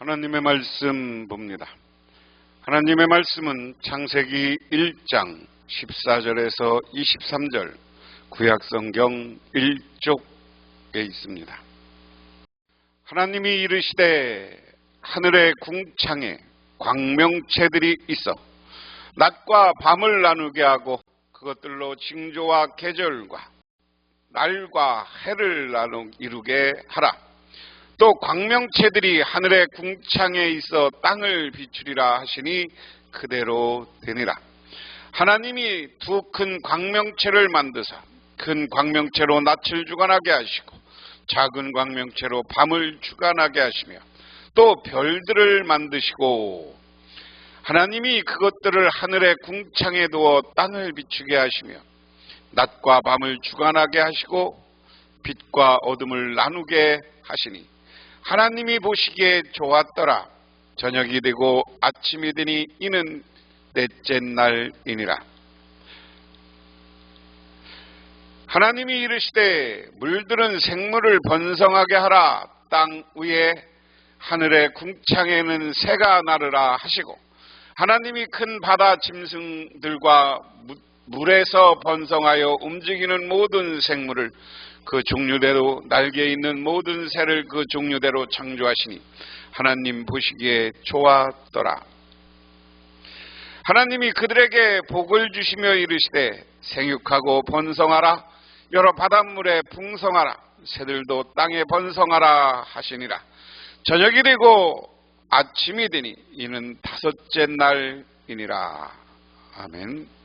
하나님의 말씀 봅니다. 하나님의 말씀은 창세기 1장 14절에서 23절 구약성경 1쪽에 있습니다. 하나님이 이르시되 하늘의 궁창에 광명체들이 있어 낮과 밤을 나누게 하고 그것들로 징조와 계절과 날과 해를 이루게 하라. 또 광명체들이 하늘의 궁창에 있어 땅을 비추리라 하시니 그대로 되니라. 하나님이 두 큰 광명체를 만드사 큰 광명체로 낯을 주관하게 하시고 작은 광명체로 밤을 주관하게 하시며 또 별들을 만드시고 하나님이 그것들을 하늘의 궁창에 두어 땅을 비추게 하시며 낮과 밤을 주관하게 하시고 빛과 어둠을 나누게 하시니 하나님이 보시기에 좋았더라. 저녁이 되고 아침이 되니 이는 넷째 날이니라. 하나님이 이르시되 물들은 생물을 번성하게 하라. 땅 위에 하늘의 궁창에는 새가 나르라 하시고 하나님이 큰 바다 짐승들과 물에서 번성하여 움직이는 모든 생물을 그 종류대로 날개 있는 모든 새를 그 종류대로 창조하시니 하나님 보시기에 좋았더라. 하나님이 그들에게 복을 주시며 이르시되 생육하고 번성하라. 여러 바닷물에 풍성하라. 새들도 땅에 번성하라 하시니라. 저녁이 되고 아침이 되니 이는 다섯째 날이니라. 아멘.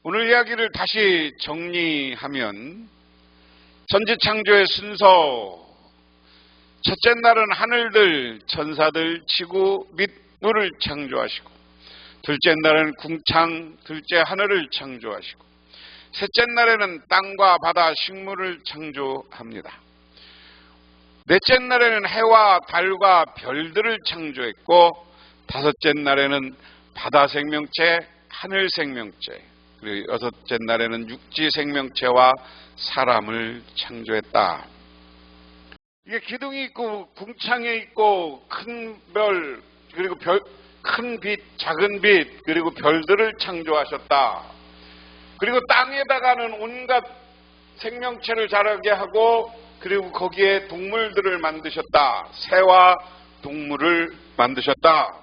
오늘 이야기를 다시 정리하면 천지창조의 순서, 첫째 날은 하늘들, 천사들, 지구 및 물을 창조하시고 둘째 날은 궁창, 둘째 하늘을 창조하시고 셋째 날에는 땅과 바다, 식물을 창조합니다. 넷째 날에는 해와 달과 별들을 창조했고 다섯째 날에는 바다 생명체, 하늘 생명체, 그리고 여섯째 날에는 육지 생명체와 사람을 창조했다. 이게 기둥이 있고 궁창에 있고 큰 별, 그리고 큰 빛, 작은 빛, 그리고 별들을 창조하셨다. 그리고 땅에다가는 온갖 생명체를 자라게 하고 그리고 거기에 동물들을 만드셨다. 새와 동물을 만드셨다.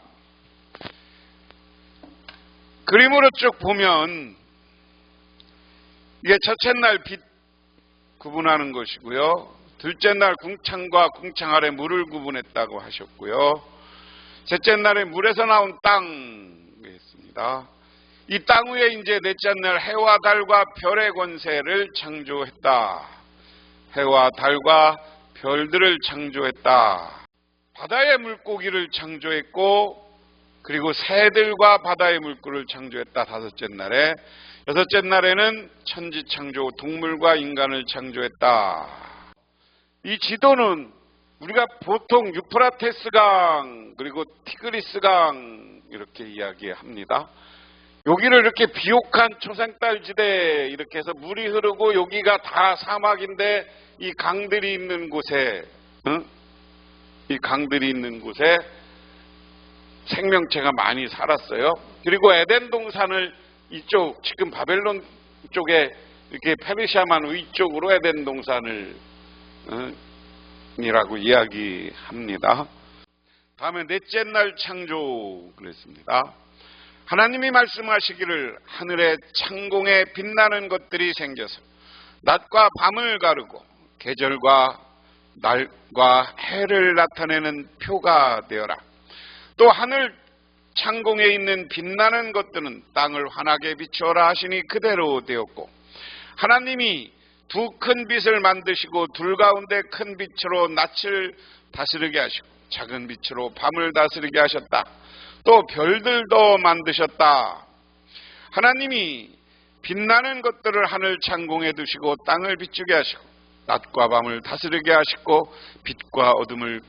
그림으로 쭉 보면 이게 첫째 날 빛 구분하는 것이고요. 둘째 날 궁창과 궁창 아래 물을 구분했다고 하셨고요. 셋째 날에 물에서 나온 땅이 있습니다. 이 땅 위에 이제 넷째 날 해와 달과 별의 권세를 창조했다. 해와 달과 별들을 창조했다. 바다의 물고기를 창조했고 그리고 새들과 바다의 물고기를 창조했다. 다섯째 날에. 여섯째 날에는 천지창조 동물과 인간을 창조했다. 이 지도는 우리가 보통 유프라테스강 그리고 티그리스강 이렇게 이야기합니다. 여기를 이렇게 비옥한 초생딸지대 이렇게 해서 물이 흐르고 여기가 다 사막인데 이 강들이 있는 곳에 이 강들이 있는 곳에 생명체가 많이 살았어요. 그리고 에덴 동산을 이쪽 지금 바벨론 쪽에 이렇게 페르시아만 위쪽으로 에덴 동산을 이라고 이야기합니다. 다음에 넷째 날 창조 그랬습니다. 하나님이 말씀하시기를 하늘의 창공에 빛나는 것들이 생겨서 낮과 밤을 가르고 계절과 날과 해를 나타내는 표가 되어라. 또 하늘 창공에 있는 빛나는 것들은 땅을 환하게 비추어라 하시니 그대로 되었고 하나님이 두 큰 빛을 만드시고 둘 가운데 큰 빛으로 낮을 다스리게 하시고 작은 빛으로 밤을 다스리게 하셨다. 또 별들도 만드셨다. 하나님이 빛나는 것들을 하늘 창공에 두시고 땅을 비추게 하시고 낮과 밤을 다스리게 하시고 빛과 어둠을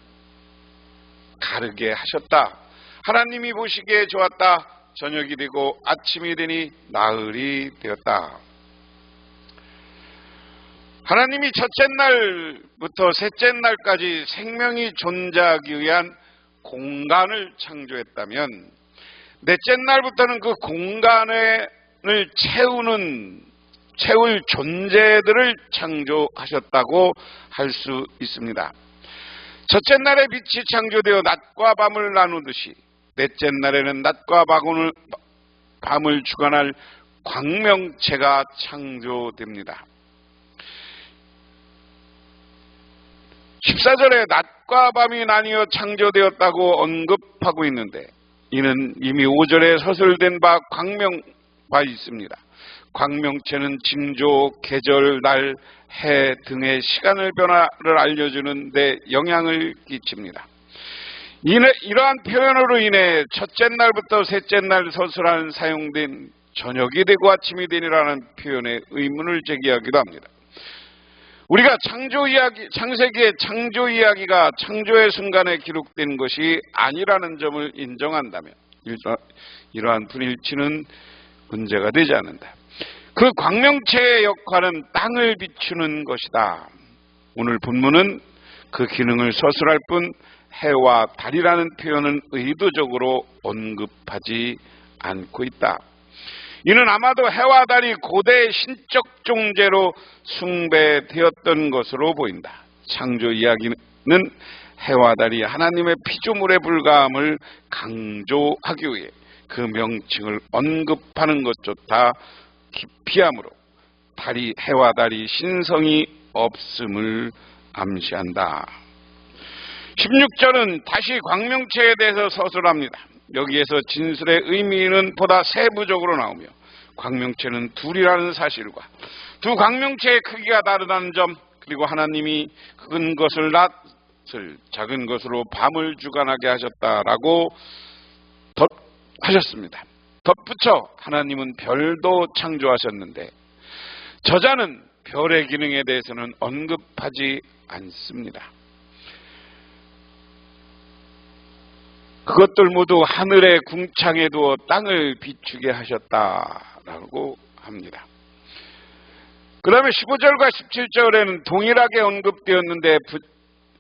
가르게 하셨다. 하나님이 보시기에 좋았다. 저녁이 되고 아침이 되니 나흘이 되었다. 하나님이 첫째 날부터 셋째 날까지 생명이 존재하기 위한 공간을 창조했다면 넷째 날부터는 그 공간을 채울 존재들을 창조하셨다고 할 수 있습니다. 첫째 날에 빛이 창조되어 낮과 밤을 나누듯이 넷째 날에는 낮과 밤을 주관할 광명체가 창조됩니다. 14절에 낮과 밤이 나뉘어 창조되었다고 언급하고 있는데 이는 이미 5절에 서술된 바 광명바 있습니다. 광명체는 징조, 계절, 날, 해 등의 시간의 변화를 알려주는 데 영향을 끼칩니다. 이러한 표현으로 인해 첫째 날부터 셋째 날 서술한 사용된 저녁이 되고 아침이 되니라는 표현에 의문을 제기하기도 합니다. 우리가 창세기의 창조 이야기가 창조의 순간에 기록된 것이 아니라는 점을 인정한다면 이러한 분일치는 문제가 되지 않는다. 그 광명체의 역할은 땅을 비추는 것이다. 오늘 본문은 그 기능을 서술할 뿐 해와 달이라는 표현은 의도적으로 언급하지 않고 있다. 이는 아마도 해와 달이 고대 신적 존재로 숭배되었던 것으로 보인다. 창조 이야기는 해와 달이 하나님의 피조물에 불과함을 강조하기 위해 그 명칭을 언급하는 것조차 기피함으로 해와 달이 신성이 없음을 암시한다. 16절은 다시 광명체에 대해서 서술합니다. 여기에서 진술의 의미는 보다 세부적으로 나오며 광명체는 둘이라는 사실과 두 광명체의 크기가 다르다는 점, 그리고 하나님이 큰 것을 낮을, 작은 것으로 밤을 주관하게 하셨다라고 하셨습니다. 덧붙여 하나님은 별도 창조하셨는데 저자는 별의 기능에 대해서는 언급하지 않습니다. 그것들 모두 하늘의 궁창에 두어 땅을 비추게 하셨다라고 합니다. 그 다음에 15절과 17절에는 동일하게 언급되었는데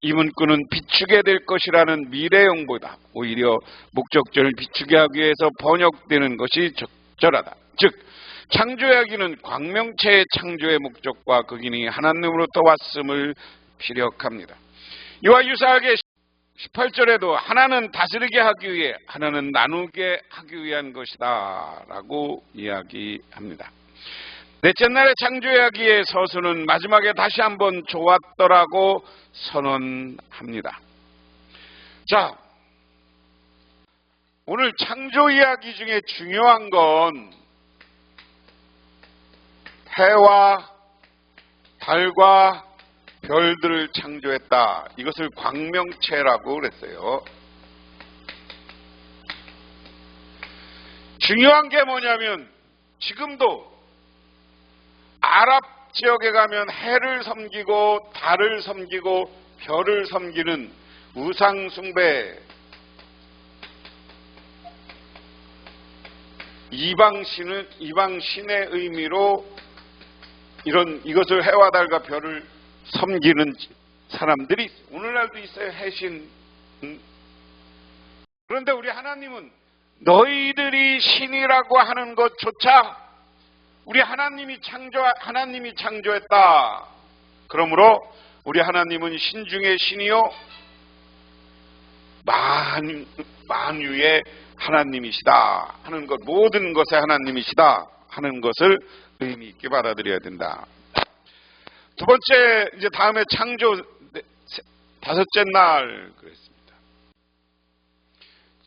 이 문구는 비추게 될 것이라는 미래형보다 오히려 목적절을 비추게 하기 위해서 번역되는 것이 적절하다. 즉 창조 이야기는 광명체의 창조의 목적과 그 기능이 하나님으로부터 왔음을 피력합니다. 이와 유사하게 18절에도 하나는 다스리게 하기 위해, 하나는 나누게 하기 위한 것이다 라고 이야기합니다. 넷째 날의 창조 이야기의 서술은 마지막에 다시 한번 좋았더라고 선언합니다. 자, 오늘 창조 이야기 중에 중요한 건 해와 달과 별들을 창조했다. 이것을 광명체라고 그랬어요. 중요한 게 뭐냐면 지금도 아랍 지역에 가면 해를 섬기고 달을 섬기고 별을 섬기는 우상 숭배, 이방신의 의미로 이것을 해와 달과 별을 섬기는 사람들이 오늘날도 있어요. 해신. 그런데 우리 하나님은 너희들이 신이라고 하는 것조차 우리 하나님이 창조했다. 그러므로 우리 하나님은 신 중에 신이요 만유의 하나님이시다 하는 것, 모든 것의 하나님이시다 하는 것을 의미 있게 받아들여야 된다. 두 번째, 이제 다음에 창조 다섯째 날 그랬습니다.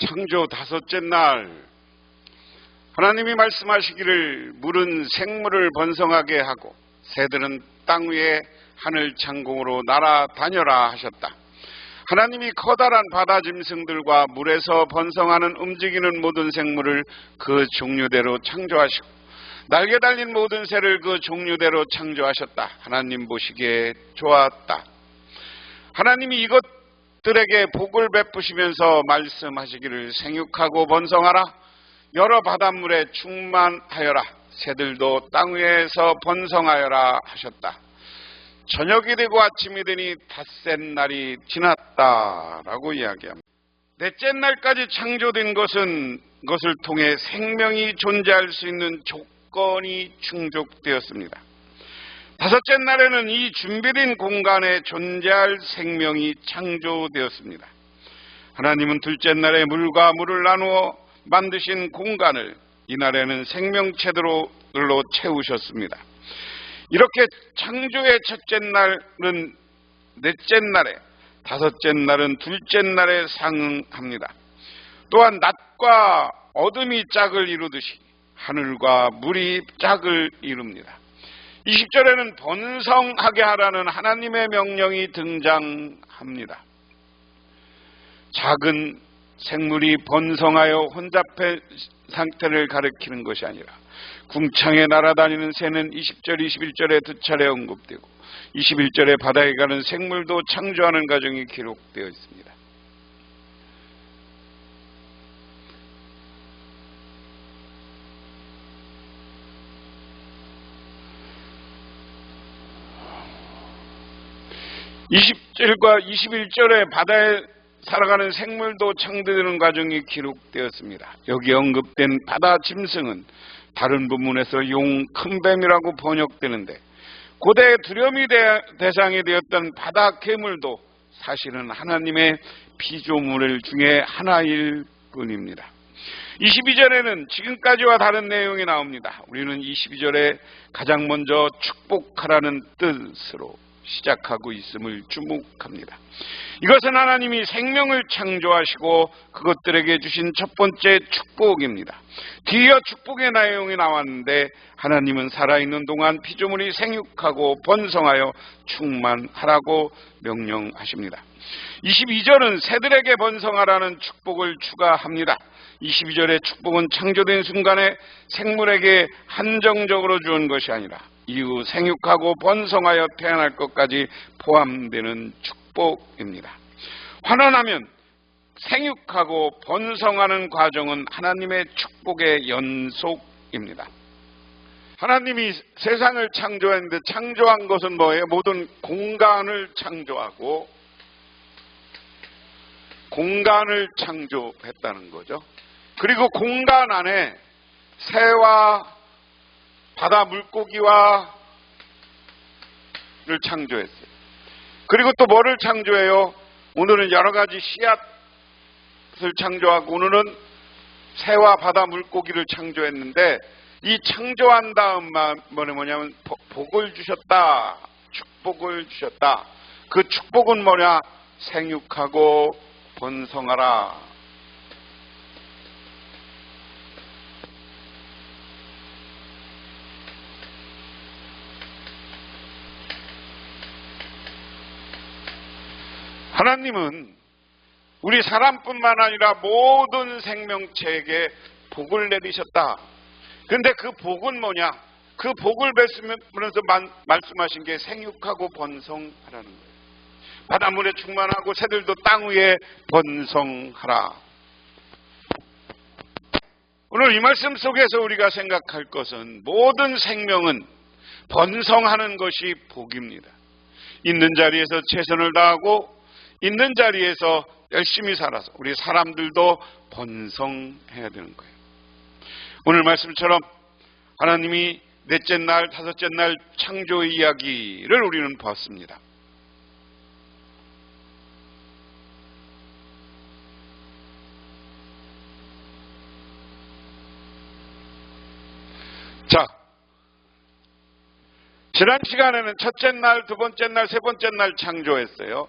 창조 다섯째 날 하나님이 말씀하시기를 물은 생물을 번성하게 하고 새들은 땅 위에 하늘 창공으로 날아다녀라 하셨다. 하나님이 커다란 바다 짐승들과 물에서 번성하는 움직이는 모든 생물을 그 종류대로 창조하시고 날개 달린 모든 새를 그 종류대로 창조하셨다. 하나님 보시기에 좋았다. 하나님이 이것들에게 복을 베푸시면서 말씀하시기를 생육하고 번성하라. 여러 바닷물에 충만하여라. 새들도 땅 위에서 번성하여라 하셨다. 저녁이 되고 아침이 되니 닷새 날이 지났다라고 이야기합니다. 넷째 날까지 창조된 것을 통해 생명이 존재할 수 있는 조건이 충족되었습니다. 다섯째 날에는 이 준비된 공간에 존재할 생명이 창조되었습니다. 하나님은 둘째 날에 물과 물을 나누어 만드신 공간을 이날에는 생명체들로 채우셨습니다. 이렇게 창조의 첫째 날은 넷째 날에, 다섯째 날은 둘째 날에 상응합니다. 또한 낮과 어둠이 짝을 이루듯이 하늘과 물이 짝을 이룹니다. 20절에는 번성하게 하라는 하나님의 명령이 등장합니다. 작은 생물이 번성하여 혼잡한 상태를 가리키는 것이 아니라 궁창에 날아다니는 새는 20절, 21절에 두 차례 언급되고 21절에 바다에 가는 생물도 창조하는 과정이 기록되어 있습니다. (20절과 21절에) 바다에 살아가는 생물도 창조되는 과정이 기록되었습니다. 여기 언급된 바다 짐승은 다른 부문에서 용, 큰 뱀이라고 번역되는데 고대 두려움이 대상이 되었던 바다 괴물도 사실은 하나님의 피조물 중에 하나일 뿐입니다. 22절에는 지금까지와 다른 내용이 나옵니다. 우리는 22절에 가장 먼저 축복하라는 뜻으로 시작하고 있음을 주목합니다. 이것은 하나님이 생명을 창조하시고 그것들에게 주신 첫 번째 축복입니다. 뒤이어 축복의 내용이 나왔는데 하나님은 살아있는 동안 피조물이 생육하고 번성하여 충만하라고 명령하십니다. 22절은 새들에게 번성하라는 축복을 추가합니다. 22절의 축복은 창조된 순간에 생물에게 한정적으로 주은 것이 아니라 이후 생육하고 번성하여 태어날 것까지 포함되는 축복입니다. 환원하면 생육하고 번성하는 과정은 하나님의 축복의 연속입니다. 하나님이 세상을 창조했는데 창조한 것은 뭐예요? 모든 공간을 창조하고 공간을 창조했다는 거죠. 그리고 공간 안에 새와 바다 물고기와를 창조했어요. 그리고 또 뭐를 창조해요? 오늘은 여러 가지 씨앗을 창조하고 오늘은 새와 바다 물고기를 창조했는데 이 창조한 다음 뭐냐면 복을 주셨다. 축복을 주셨다. 그 축복은 뭐냐? 생육하고 번성하라. 하나님은 우리 사람뿐만 아니라 모든 생명체에게 복을 내리셨다. 그런데 그 복은 뭐냐? 그 복을 말씀하면서 말씀하신 게 생육하고 번성하라는 거예요. 바닷물에 충만하고 새들도 땅 위에 번성하라. 오늘 이 말씀 속에서 우리가 생각할 것은 모든 생명은 번성하는 것이 복입니다. 있는 자리에서 최선을 다하고 있는 자리에서 열심히 살아서 우리 사람들도 번성해야 되는 거예요. 오늘 말씀처럼 하나님이 넷째 날, 다섯째 날 창조 이야기를 우리는 봤습니다. 자, 지난 시간에는 첫째 날, 두 번째 날, 세 번째 날 창조했어요.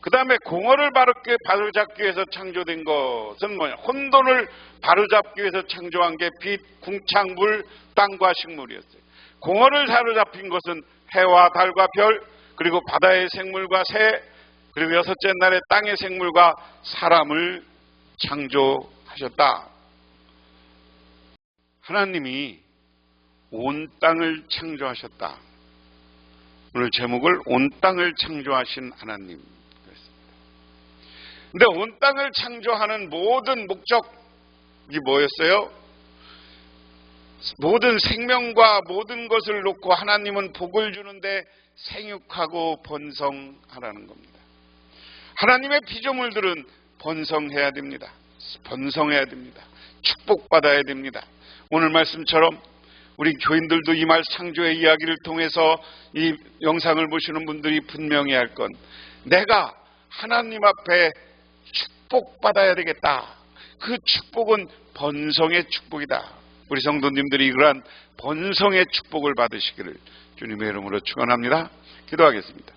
그 다음에 공허를 바로잡기 위해서 창조된 것은 뭐냐? 혼돈을 바로잡기 위해서 창조한 게 빛, 궁창, 물, 땅과 식물이었어요. 공허를 사로잡힌 것은 해와 달과 별, 그리고 바다의 생물과 새, 그리고 여섯째 날에 땅의 생물과 사람을 창조하셨다. 하나님이 온 땅을 창조하셨다. 오늘 제목을 온 땅을 창조하신 하나님. 근데 온 땅을 창조하는 모든 목적이 뭐였어요? 모든 생명과 모든 것을 놓고 하나님은 복을 주는데 생육하고 번성하라는 겁니다. 하나님의 피조물들은 번성해야 됩니다. 번성해야 됩니다. 축복받아야 됩니다. 오늘 말씀처럼 우리 교인들도 이 말 창조의 이야기를 통해서 이 영상을 보시는 분들이 분명히 할 건, 내가 하나님 앞에 축복받아야 되겠다. 그 축복은 번성의 축복이다. 우리 성도님들이 그러한 번성의 축복을 받으시기를 주님의 이름으로 축원합니다. 기도하겠습니다.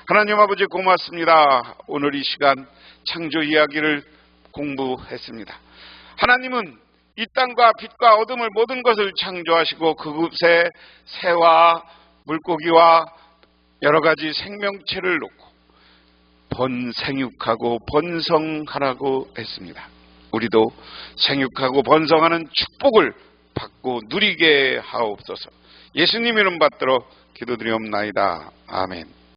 하나님 아버지 고맙습니다. 오늘 이 시간 창조 이야기를 공부했습니다. 하나님은 이 땅과 빛과 어둠을 모든 것을 창조하시고 그곳에 새와 물고기와 여러 가지 생명체를 놓고 생육하고 번성하라고 했습니다. 우리도 생육하고 번성하는 축복을 받고 누리게 하옵소서. 예수님 이름 받들어 기도드리옵나이다. 아멘.